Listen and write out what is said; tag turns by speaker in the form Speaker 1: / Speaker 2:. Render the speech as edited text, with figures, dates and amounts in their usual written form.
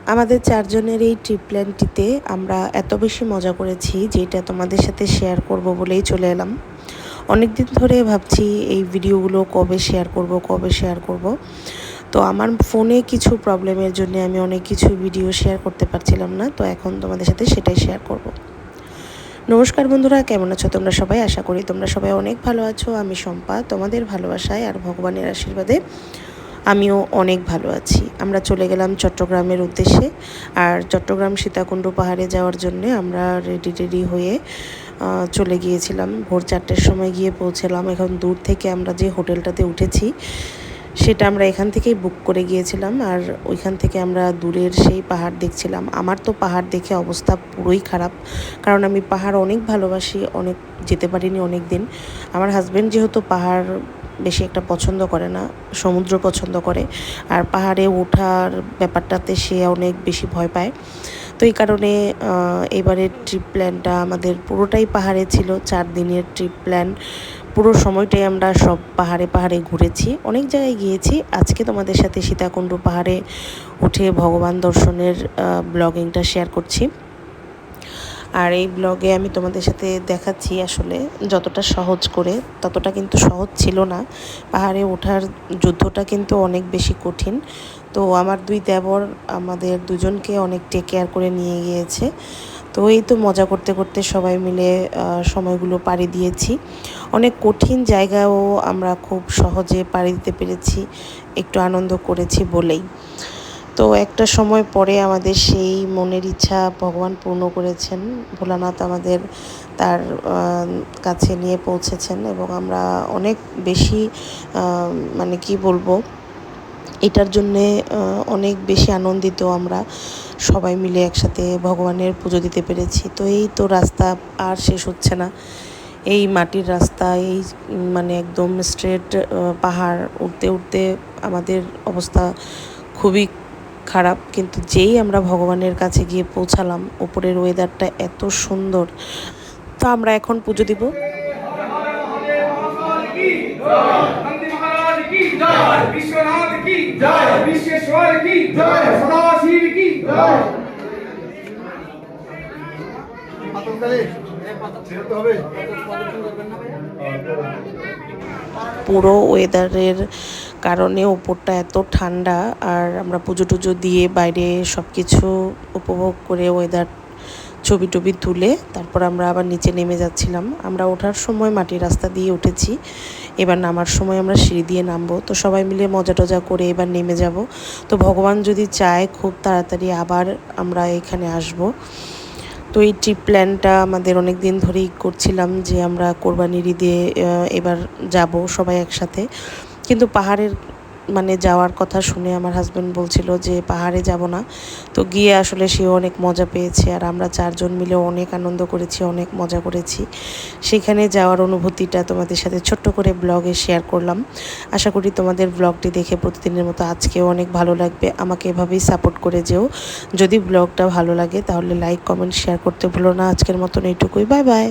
Speaker 1: আমাদের চারজনের এই ট্রিপ প্ল্যানটিতে আমরা এত বেশি মজা করেছি যেটা তোমাদের সাথে শেয়ার করব বলেই চলে এলাম। অনেক দিন ধরে ভাবছি এই ভিডিওগুলো কবে শেয়ার করব। তো আমার ফোনে কিছু প্রবলেমের জন্য আমি অনেক কিছু ভিডিও শেয়ার করতে পারছিলাম না, তো এখন তোমাদের সাথে সেটাই শেয়ার করব। নমস্কার বন্ধুরা, কেমন আছো তোমরা সবাই? আশা করি তোমরা সবাই অনেক ভালো আছো। আমি শম্পা, তোমাদের ভালোবাসায় আর ভগবানের আশীর্বাদে আমিও অনেক ভালো আছি। আমরা চলে গেলাম চট্টগ্রামের উদ্দেশ্যে। আর চট্টগ্রাম সীতাকুণ্ড পাহাড়ে যাওয়ার জন্যে আমরা রেডি হয়ে চলে গিয়েছিলাম। ভোর 4টের সময় গিয়ে পৌঁছলাম। এখন দূর থেকে আমরা যে হোটেলটাতে উঠেছি সেটা আমরা এখান থেকেই বুক করে গিয়েছিলাম, আর ওইখান থেকে আমরা দূরের সেই পাহাড় দেখছিলাম। আমার তো পাহাড় দেখে অবস্থা পুরোই খারাপ, কারণ আমি পাহাড় অনেক ভালোবাসি, অনেক যেতে পারিনি অনেক দিন। আমার হাজব্যান্ড যেহেতু পাহাড় বেশি একটা পছন্দ করে না, সমুদ্র পছন্দ করে, আর পাহাড়ে ওঠার ব্যাপারটাতে সে অনেক বেশি ভয় পায়। তো এই কারণে এবারের ট্রিপ প্ল্যানটা আমাদের পুরোটাই পাহাড়ে ছিল। 4 দিনের ট্রিপ প্ল্যান, পুরো সময়টাই আমরা সব পাহাড়ে ঘুরেছি, অনেক জায়গায় গিয়েছি। আজকে তোমাদের সাথে সীতাকুণ্ড পাহাড়ে উঠে ভগবান দর্শনের ব্লগিংটা শেয়ার করছি। আর এই ব্লগে আমি তোমাদের সাথে দেখাচ্ছি আসলে যতটা সহজ করে, ততটা কিন্তু সহজ ছিল না। পাহাড়ে ওঠার যুদ্ধটা কিন্তু অনেক বেশি কঠিন। তো আমার 2 দেবর আমাদের দুজনকে অনেক টেক কেয়ার করে নিয়ে গিয়েছে। তো এই তো মজা করতে করতে সবাই মিলে সময়গুলো পাড়ি দিয়েছি। অনেক কঠিন জায়গাও আমরা খুব সহজে পাড়ি দিতে পেরেছি, একটু আনন্দ করেছি বলেই। তো একটা সময় পরে আমাদের সেই মনের ইচ্ছা ভগবান পূর্ণ করেছেন। ভোলানাথ আমাদের তার কাছে নিয়ে পৌঁছেছেন, এবং আমরা অনেক বেশি মানে কি বলবো, এটার জন্যে অনেক বেশি আনন্দিত। আমরা সবাই মিলে একসাথে ভগবানের পুজো দিতে পেরেছি। তো এই তো রাস্তা আর শেষ হচ্ছে না, এই মাটির রাস্তা, এই মানে একদম স্ট্রেট পাহাড় উঠতে উঠতে আমাদের অবস্থা খুবই খারাপ। কিন্তু যেই আমরা ভগবানের কাছে গিয়ে পৌঁছালাম, উপরের ওয়েদারটা এত সুন্দর। তো আমরা এখন পুজো দিব। পুরো ওয়েদারের কারণে ওপরটা এত ঠান্ডা, আর আমরা পুজো টুজো দিয়ে বাইরে সব কিছু উপভোগ করে ওয়েদার ছবি টবি তুলে তারপর আমরা আবার নিচে নেমে যাচ্ছিলাম। আমরা ওঠার সময় মাটির রাস্তা দিয়ে উঠেছি, এবার নামার সময় আমরা সিঁড়ি দিয়ে নামবো। তো সবাই মিলে মজা টজা করে এবার নেমে যাব। তো ভগবান যদি চায় খুব তাড়াতাড়ি আবার আমরা এখানে আসব। তো এই ট্রিপ প্ল্যানটা আমাদের অনেক দিন ধরেই করছিলাম যে আমরা কোরবানির ঈদে এবার যাব সবাই একসাথে। কিন্তু পাহাড়ের মানে যাওয়ার কথা শুনে আমার হাজব্যান্ড বলছিল যে পাহাড়ে যাব না। তো গিয়ে আসলে সেও অনেক মজা পেয়েছে, আর আমরা 4 জন মিলে অনেক আনন্দ করেছি, অনেক মজা করেছি। সেখানে যাওয়ার অনুভূতিটা তোমাদের সাথে ছোট্ট করে ব্লগে শেয়ার করলাম। আশা করি তোমাদের ব্লগটি দেখে প্রতিদিনের মতো আজকেও অনেক ভালো লাগবে। আমাকে এভাবেই সাপোর্ট করে যেও। যদি ব্লগটা ভালো লাগে তাহলে লাইক, কমেন্ট, শেয়ার করতে ভুলো না। আজকের মতন এইটুকুই। Bye bye.